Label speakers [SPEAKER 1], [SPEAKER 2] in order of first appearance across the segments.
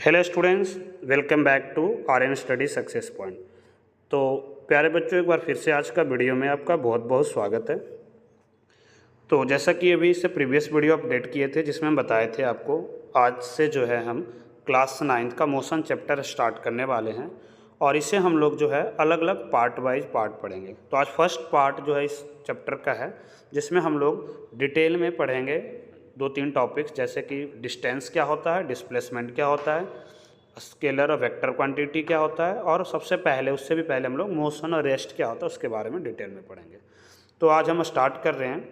[SPEAKER 1] Hello students, welcome back to Aryan study success point. तो प्यारे बच्चों, एक बार फिर से आज का वीडियो में आपका बहुत बहुत स्वागत है। तो जैसा कि अभी इससे प्रीवियस वीडियो अपडेट किए थे जिसमें हम बताए थे आपको, आज से जो है हम क्लास 9th का मोशन चैप्टर स्टार्ट करने वाले हैं और इसे हम लोग जो है अलग अलग पार्ट वाइज पार्ट पढ़ेंगे। तो आज फर्स्ट पार्ट जो है इस चैप्टर का है जिसमें हम लोग डिटेल में पढ़ेंगे दो तीन टॉपिक्स, जैसे कि डिस्टेंस क्या होता है, डिस्प्लेसमेंट क्या होता है, स्केलर और वेक्टर क्वांटिटी क्या होता है, और सबसे पहले उससे भी पहले हम लोग मोशन और रेस्ट क्या होता है उसके बारे में डिटेल में पढ़ेंगे। तो आज हम स्टार्ट कर रहे हैं।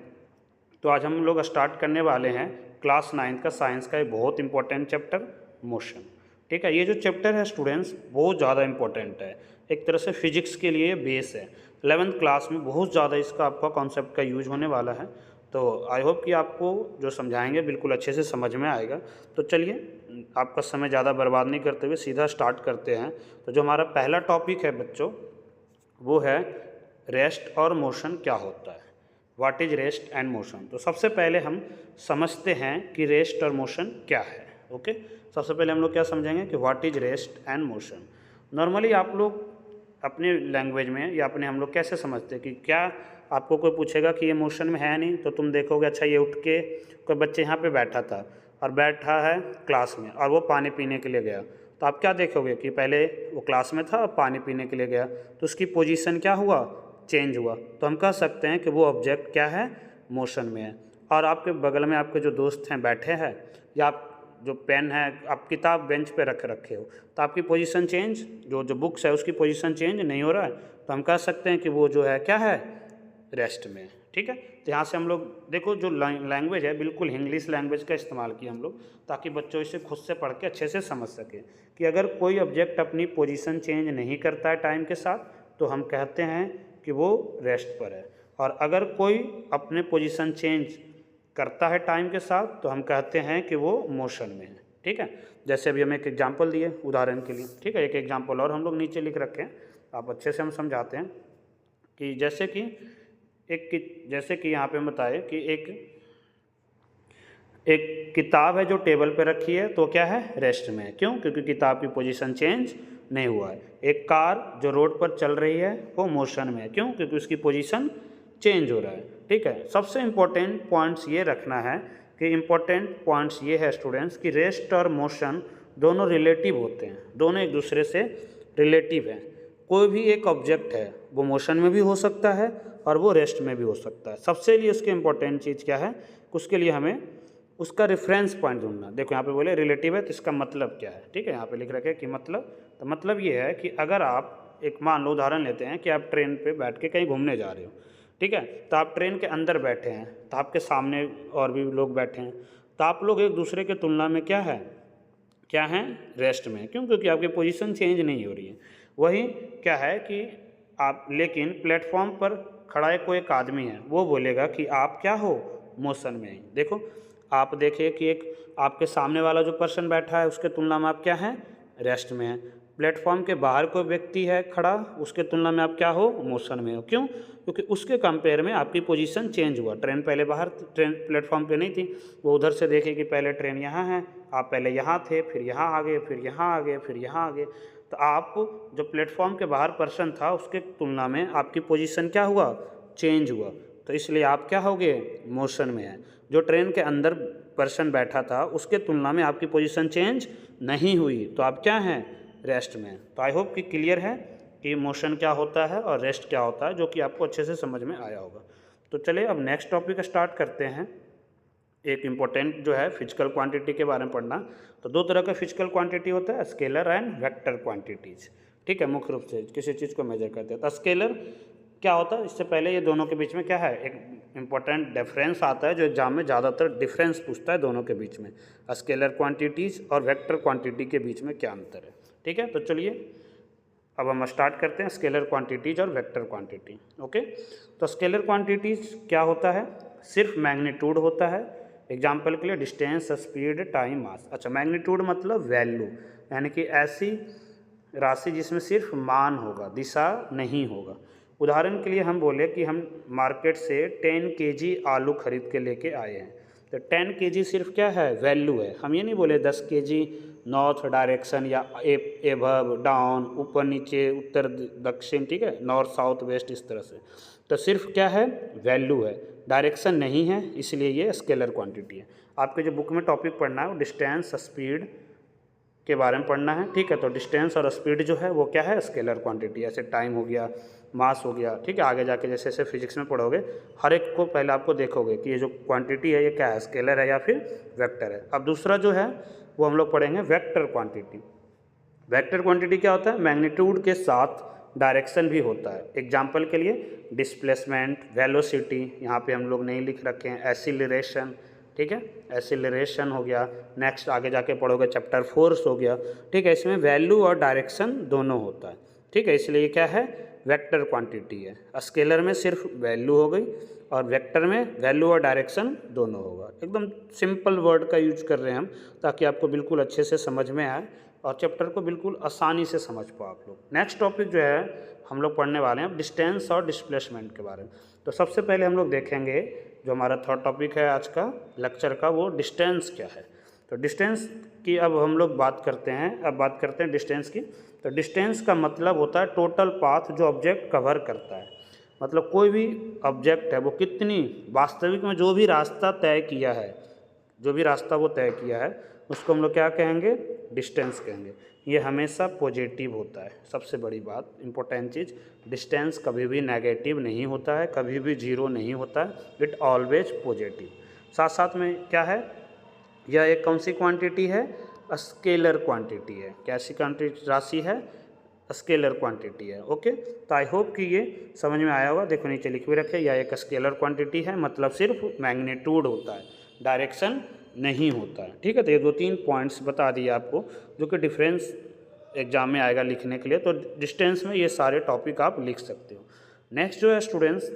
[SPEAKER 1] तो आज हम लोग स्टार्ट करने वाले हैं क्लास 9th का साइंस का एक बहुत इंपॉर्टेंट चैप्टर मोशन। ठीक है, ये जो चैप्टर है स्टूडेंट्स बहुत ज़्यादा इंपॉर्टेंट है, एक तरह से फिजिक्स के लिए बेस है। 11th क्लास में बहुत ज़्यादा इसका आपका कॉन्सेप्ट का यूज होने वाला है। तो आई होप कि आपको जो समझाएंगे बिल्कुल अच्छे से समझ में आएगा। तो चलिए आपका समय ज़्यादा बर्बाद नहीं करते हुए सीधा स्टार्ट करते हैं। तो जो हमारा पहला टॉपिक है बच्चों, वो है रेस्ट और मोशन क्या होता है, what is rest and motion. तो सबसे पहले हम समझते हैं कि रेस्ट और मोशन क्या है। ओके, सबसे पहले हम लोग क्या समझेंगे कि what is rest and motion. Normally आप लोग अपने लैंग्वेज में या अपने हम लोग कैसे समझते हैं कि क्या आपको कोई पूछेगा कि ये मोशन में है नहीं, तो तुम देखोगे अच्छा ये उठ के कोई बच्चे यहाँ पे बैठा था और बैठा है क्लास में और वो पानी पीने के लिए गया, तो आप क्या देखोगे कि पहले वो क्लास में था और पानी पीने के लिए गया, तो उसकी पोजीशन क्या हुआ, चेंज हुआ। तो हम कह सकते हैं कि वो ऑब्जेक्ट क्या है, मोशन में है। और आपके बगल में आपके जो दोस्त हैं बैठे हैं, या आप जो पेन है आप किताब बेंच पे रख रखे हो, तो आपकी पोजीशन चेंज, जो बुक्स है उसकी पोजीशन चेंज नहीं हो रहा है, तो हम कह सकते हैं कि वो जो है क्या है, रेस्ट में। ठीक है, तो यहाँ से हम लोग देखो जो लैंग्वेज है बिल्कुल इंग्लिश लैंग्वेज का इस्तेमाल किया हम लोग, ताकि बच्चों इसे खुद से पढ़ के अच्छे से समझ सकें कि अगर कोई ऑब्जेक्ट अपनी पोजीशन चेंज नहीं करता है टाइम के साथ, तो हम कहते हैं कि वो रेस्ट पर है। और अगर कोई अपने पोजीशन चेंज करता है टाइम के साथ, तो हम कहते हैं कि वो मोशन में है। ठीक है, जैसे अभी हम एक एग्जांपल दिए उदाहरण के लिए। ठीक है, एक एग्जांपल और हम लोग नीचे लिख रखे हैं, आप अच्छे से हम समझाते हैं कि जैसे कि यहाँ पे हम बताए कि एक किताब है जो टेबल पे रखी है, तो क्या है, रेस्ट में है। क्यों? क्योंकि किताब की पोजीशन चेंज नहीं हुआ है। एक कार जो रोड पर चल रही है वो मोशन में है। क्यों? क्योंकि उसकी पोजीशन चेंज हो रहा है। ठीक है, सबसे इम्पोर्टेंट पॉइंट्स ये रखना है कि इम्पोर्टेंट पॉइंट्स ये है स्टूडेंट्स कि रेस्ट और मोशन दोनों रिलेटिव होते हैं, दोनों एक दूसरे से रिलेटिव हैं। कोई भी एक ऑब्जेक्ट है वो मोशन में भी हो सकता है और वो रेस्ट में भी हो सकता है। सबसे लिए उसकी इम्पोर्टेंट चीज़ क्या है, उसके लिए हमें उसका रेफरेंस पॉइंट ढूंढना। देखो यहाँ पे बोले रिलेटिव है, तो इसका मतलब क्या है। ठीक है, यहाँ पे लिख रखे कि मतलब, तो मतलब ये है कि अगर आप एक मान लो उदाहरण लेते हैं कि आप ट्रेन पे बैठ के कहीं घूमने जा रहे हो। ठीक है, तो आप ट्रेन के अंदर बैठे हैं, तो आपके सामने और भी लोग बैठे हैं, तो आप लोग एक दूसरे के तुलना में क्या है, रेस्ट में। क्यों? क्योंकि आपकी पोजीशन चेंज नहीं हो रही है। वही क्या है कि आप, लेकिन प्लेटफॉर्म पर खड़ा कोई एक आदमी है, वो बोलेगा कि आप क्या हो, मोशन में ही। देखो आप देखिए कि एक आपके सामने वाला जो पर्सन बैठा है उसके तुलना में आप क्या हैं, रेस्ट में है। प्लेटफॉर्म के बाहर कोई व्यक्ति है खड़ा, उसके तुलना में आप क्या हो, मोशन में हो। क्यों? क्योंकि उसके कंपेयर में आपकी पोजीशन चेंज हुआ। ट्रेन पहले बाहर, ट्रेन प्लेटफॉर्म पे नहीं थी, वो उधर से देखे कि पहले ट्रेन यहाँ है, आप पहले यहाँ थे, फिर यहाँ आ गए, फिर यहाँ आ गए, फिर यहाँ आ गए। तो आप जो प्लेटफॉर्म के बाहर पर्सन था उसके तुलना में आपकी पोजीशन क्या हुआ, चेंज हुआ। तो इसलिए आप क्या हो गए, मोशन में है। जो ट्रेन के अंदर पर्सन बैठा था उसके तुलना में आपकी पोजीशन चेंज नहीं हुई, तो आप क्या हैं, रेस्ट में। तो आई होप कि क्लियर है कि मोशन क्या होता है और रेस्ट क्या होता है, जो कि आपको अच्छे से समझ में आया होगा। तो चलिए अब नेक्स्ट टॉपिक स्टार्ट करते हैं। एक इम्पोर्टेंट जो है फिजिकल क्वांटिटी के बारे में पढ़ना। तो दो तरह का फिजिकल क्वांटिटी होता है, स्केलर एंड वेक्टर क्वांटिटीज। ठीक है, मुख्य रूप से किसी चीज़ को मेजर करते हैं। तो स्केलर क्या होता है, इससे पहले ये दोनों के बीच में क्या है, एक इम्पोर्टेंट डिफरेंस आता है जो एग्जाम में ज़्यादातर डिफरेंस पूछता है दोनों के बीच में, स्केलर क्वांटिटीज़ और वेक्टर क्वांटिटी के बीच में क्या अंतर है। ठीक है, तो चलिए अब हम स्टार्ट करते हैं स्केलर क्वांटिटीज और वेक्टर क्वांटिटी। ओके, तो स्केलर क्वांटिटीज क्या होता है, सिर्फ मैग्नीट्यूड होता है। एग्जाम्पल के लिए डिस्टेंस, स्पीड, टाइम, मास। अच्छा, मैग्नीट्यूड मतलब वैल्यू, यानी कि ऐसी राशि जिसमें सिर्फ मान होगा, दिशा नहीं होगा। उदाहरण के लिए हम बोले कि हम मार्केट से 10 kg आलू खरीद के लेके आए हैं, तो 10 kg सिर्फ क्या है, वैल्यू है। हम ये नहीं बोले 10 kg, नॉर्थ डायरेक्शन या एबव डाउन, ऊपर नीचे, उत्तर दक्षिण, ठीक है, नॉर्थ साउथ वेस्ट, इस तरह से। तो सिर्फ क्या है, वैल्यू है, डायरेक्शन नहीं है, इसलिए ये स्केलर क्वांटिटी है। आपके जो बुक में टॉपिक पढ़ना है वो डिस्टेंस स्पीड के बारे में पढ़ना है, ठीक है। तो डिस्टेंस और स्पीड जो है वो क्या है, स्केलर क्वांटिटी। ऐसे टाइम हो गया, मास हो गया, ठीक है। आगे जाके जैसे जैसे फिजिक्स में पढ़ोगे हर एक को पहले आपको देखोगे कि ये जो क्वांटिटी है ये क्या है, स्केलर है या फिर वेक्टर है। अब दूसरा जो है वो हम लोग पढ़ेंगे वेक्टर क्वांटिटी। वेक्टर क्वांटिटी क्या होता है, मैग्नीट्यूड के साथ डायरेक्शन भी होता है। एग्जाम्पल के लिए डिस्प्लेसमेंट, वेलोसिटी, यहाँ पे हम लोग नहीं लिख रखे हैं, एसिलरेशन, ठीक है, एसिलरेशन हो गया। नेक्स्ट आगे जाके पढ़ोगे चैप्टर फोर्स हो गया, ठीक है। इसमें वैल्यू और डायरेक्शन दोनों होता है, ठीक है, इसलिए क्या है, वेक्टर क्वांटिटी है। स्केलर में सिर्फ वैल्यू हो गई और वेक्टर में वैल्यू और डायरेक्शन दोनों होगा। एकदम सिंपल वर्ड का यूज कर रहे हैं हम ताकि आपको बिल्कुल अच्छे से समझ में आए और चैप्टर को बिल्कुल आसानी से समझ पाओ आप लोग। नेक्स्ट टॉपिक जो है हम लोग पढ़ने वाले हैं डिस्टेंस और डिस्प्लेसमेंट के बारे में। तो सबसे पहले हम लोग देखेंगे जो हमारा थर्ड टॉपिक है आज का लेक्चर का, वो डिस्टेंस क्या है। तो डिस्टेंस की अब हम लोग बात करते हैं, अब बात करते हैं डिस्टेंस की। तो डिस्टेंस का मतलब होता है टोटल पाथ जो ऑब्जेक्ट कवर करता है। मतलब कोई भी ऑब्जेक्ट है वो कितनी वास्तविक में जो भी रास्ता तय किया है, जो भी रास्ता वो तय किया है उसको हम लोग क्या कहेंगे, डिस्टेंस कहेंगे। ये हमेशा पॉजिटिव होता है। सबसे बड़ी बात, इंपॉर्टेंट चीज़, डिस्टेंस कभी भी नेगेटिव नहीं होता है, कभी भी जीरो नहीं होता है, इट ऑलवेज पॉजिटिव। साथ साथ में क्या है, यह एक कौन सी क्वांटिटी है, स्केलर क्वांटिटी है। कैसी क्वांटिटी, राशि है, स्केलर क्वांटिटी है। ओके, तो आई होप कि ये समझ में आया होगा। देखो नीचे लिख भी रखे, यह एक स्केलर क्वांटिटी है, मतलब सिर्फ मैग्नीट्यूड होता है, डायरेक्शन नहीं होता है, ठीक है। तो ये 2-3 पॉइंट्स बता दिए आपको जो कि डिफरेंस एग्जाम में आएगा लिखने के लिए। तो डिस्टेंस में ये सारे टॉपिक आप लिख सकते हो। नेक्स्ट जो है स्टूडेंट्स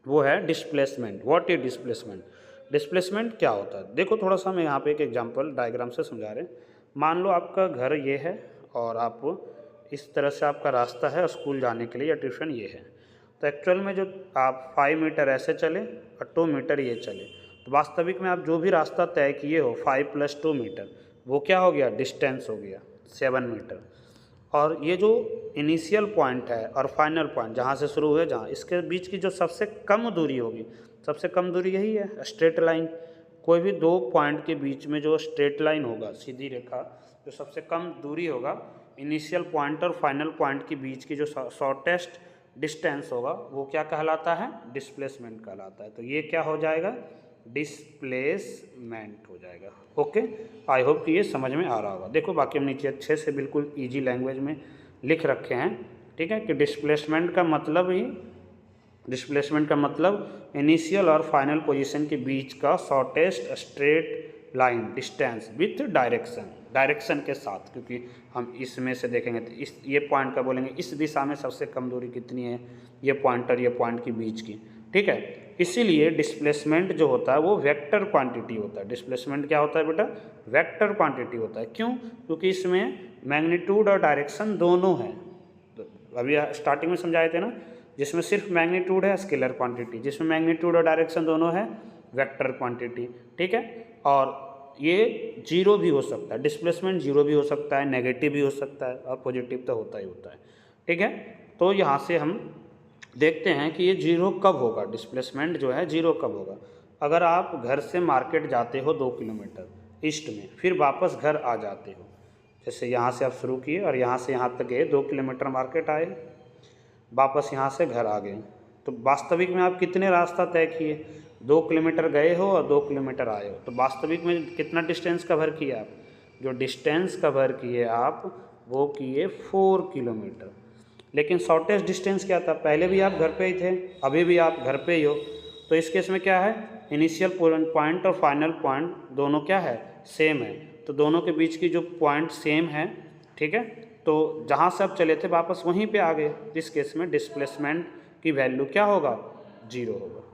[SPEAKER 1] वो है displacement. What is displacement, displacement क्या होता है। देखो थोड़ा सा हम यहाँ पे एक एग्जांपल डायग्राम से समझा रहे हैं। मान लो आपका घर ये है और आप इस तरह से आपका रास्ता है स्कूल जाने के लिए या ट्यूशन ये है। तो एक्चुअल में जो आप 5 मीटर ऐसे चले और 2 मीटर ये चले, तो वास्तविक में आप जो भी रास्ता तय किए हो 5 + 2 मीटर, वो क्या हो गया, डिस्टेंस हो गया 7 मीटर। और ये जो इनिशियल पॉइंट है और फाइनल पॉइंट जहाँ से शुरू हुए जहाँ, इसके बीच की जो सबसे कम दूरी होगी, सबसे कम दूरी यही है, स्ट्रेट लाइन। कोई भी 2 पॉइंट के बीच में जो स्ट्रेट लाइन होगा, सीधी रेखा, जो सबसे कम दूरी होगा, इनिशियल पॉइंट और फाइनल पॉइंट के बीच की जो शॉर्टेस्ट डिस्टेंस होगा, वो क्या कहलाता है, डिस्प्लेसमेंट कहलाता है। तो ये क्या हो जाएगा, डिस्प्लेसमेंट हो जाएगा। ओके, आई होप कि ये समझ में आ रहा होगा। देखो बाकी हम नीचे अच्छे से बिल्कुल इजी लैंग्वेज में लिख रखे हैं, ठीक है, कि डिस्प्लेसमेंट का मतलब इनिशियल और फाइनल पोजीशन के बीच का shortest straight line distance with direction के साथ। क्योंकि हम इसमें से देखेंगे तो ये पॉइंट का बोलेंगे इस दिशा में सबसे कम दूरी कितनी है, ये पॉइंट और ये पॉइंट के बीच की, ठीक है। इसीलिए डिस्प्लेसमेंट जो होता है वो वेक्टर क्वांटिटी होता है। डिस्प्लेसमेंट क्या होता है बेटा, वेक्टर क्वांटिटी होता है। क्यों, क्योंकि इसमें मैग्नीट्यूड और डायरेक्शन दोनों हैं। तो अभी स्टार्टिंग में समझाए थे ना, जिसमें सिर्फ मैग्नीट्यूड है स्केलर क्वांटिटी, जिसमें मैग्नीट्यूड और डायरेक्शन दोनों है वेक्टर क्वांटिटी, ठीक है। और ये जीरो भी हो सकता है, डिस्प्लेसमेंट जीरो भी हो सकता है, नेगेटिव भी हो सकता है और पॉजिटिव तो होता ही होता है, ठीक है। तो यहाँ से हम देखते हैं कि ये जीरो कब होगा, डिस्प्लेसमेंट जो है जीरो कब होगा। अगर आप घर से मार्केट जाते हो 2 किलोमीटर ईस्ट में, फिर वापस घर आ जाते हो, जैसे यहाँ से आप शुरू किए और यहाँ से यहाँ तक गए, 2 किलोमीटर मार्केट आए, वापस यहाँ से घर आ गए, तो वास्तविक में आप कितने रास्ता तय किए, 2 किलोमीटर गए हो और 2 किलोमीटर आए हो, तो वास्तविक में कितना डिस्टेंस कवर किया आप, जो डिस्टेंस कवर किए आप वो किए 4 किलोमीटर। लेकिन शॉर्टेस्ट डिस्टेंस क्या था, पहले भी आप घर पे ही थे, अभी भी आप घर पे ही हो। तो इस केस में क्या है, इनिशियल पॉइंट और फाइनल पॉइंट दोनों क्या है, सेम है। तो दोनों के बीच की जो पॉइंट सेम है, ठीक है, तो जहाँ से आप चले थे वापस वहीं पे आ गए। इस केस में डिस्प्लेसमेंट की वैल्यू क्या होगा, जीरो होगा।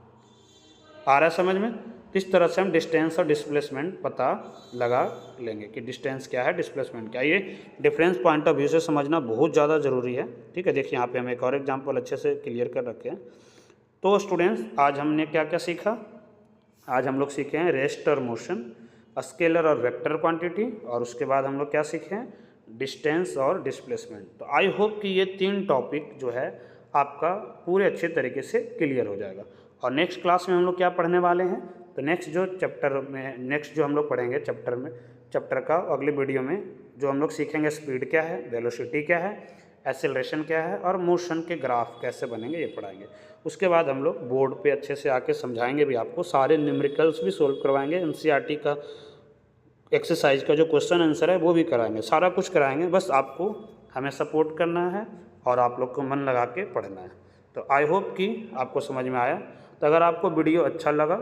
[SPEAKER 1] आ रहा है समझ में। इस तरह से हम डिस्टेंस और डिस्प्लेसमेंट पता लगा लेंगे कि डिस्टेंस क्या है, डिस्प्लेसमेंट क्या है। ये डिफरेंस पॉइंट ऑफ व्यू से समझना बहुत ज़्यादा ज़रूरी है, ठीक है। देखिए यहाँ पे हम एक और एग्जांपल अच्छे से क्लियर कर रखे हैं। तो स्टूडेंट्स आज हमने क्या क्या सीखा, आज हम लोग सीखे हैं रेस्ट और मोशन, स्केलर और वेक्टर क्वांटिटी, और उसके बाद हम लोग क्या सीखे हैं, डिस्टेंस और डिस्प्लेसमेंट। तो आई होप कि ये 3 टॉपिक जो है आपका पूरे अच्छे तरीके से क्लियर हो जाएगा। और नेक्स्ट क्लास में हम लोग क्या पढ़ने वाले हैं, तो नेक्स्ट जो हम लोग पढ़ेंगे चैप्टर का अगले वीडियो में जो हम लोग सीखेंगे, स्पीड क्या है, वेलोसिटी क्या है, एक्सेलरेशन क्या है और मोशन के ग्राफ कैसे बनेंगे, ये पढ़ाएंगे। उसके बाद हम लोग बोर्ड पे अच्छे से आके समझाएंगे भी आपको, सारे न्यूमेरिकल्स भी सोल्व करवाएंगे, एनसीईआरटी का एक्सरसाइज का जो क्वेश्चन आंसर है वो भी कराएंगे, सारा कुछ कराएंगे। बस आपको हमें सपोर्ट करना है और आप लोग को मन लगा के पढ़ना है। तो आई होप कि आपको समझ में आया। तो अगर आपको वीडियो अच्छा लगा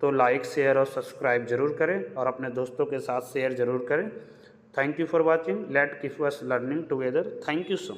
[SPEAKER 1] तो लाइक, शेयर और सब्सक्राइब जरूर करें और अपने दोस्तों के साथ शेयर जरूर करें। Thank you for watching. Let keep us learning together. Thank you so much.